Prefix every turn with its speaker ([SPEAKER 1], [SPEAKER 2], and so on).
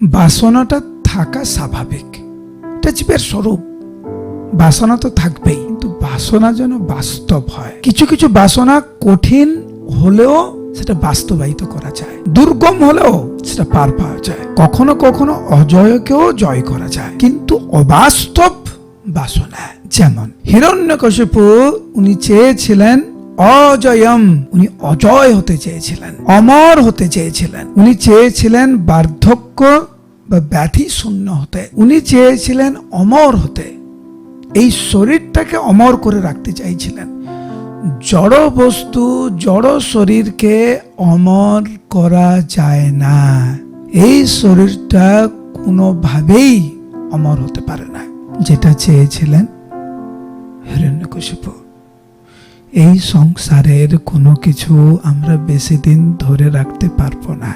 [SPEAKER 1] বাসনাটা থাকা স্বাভাবিক, এটা জীবের স্বরূপ। বাসনা তো থাকবেই, কিন্তু বাসনা যেন বাস্তব হয়। কিছু কিছু বাসনা কঠিন হলেও সেটা বাস্তবায়িত করা যায়, দুর্গম হলেও সেটা পার পাওয়া যায়, কখনো কখনো অজয়কেও জয় করা যায়। কিন্তু অবাস্তব বাসনা, যেমন হিরণ্যকশিপু, উনি চেয়েছিলেন অজয়ম, উনি অজয় হতে চেয়েছিলেন, অমর হতে চেয়েছিলেন। উনি চেয়েছিলেন বার্ধক্য বা ব্যাধি শূন্য হতে, উনি চেয়েছিলেন অমর হতে, এই শরীরটাকে অমর করে রাখতে চাইছিলেন। জড় বস্তু, জড় শরীরকে অমর করা যায় না। এই শরীরটা কোনোভাবেই অমর হতে পারে না, যেটা চেয়েছিলেন হিরণ্যকশিপু। এই সংসারের কোনো কিছু আমরা বেশি দিন ধরে রাখতে পারবো না।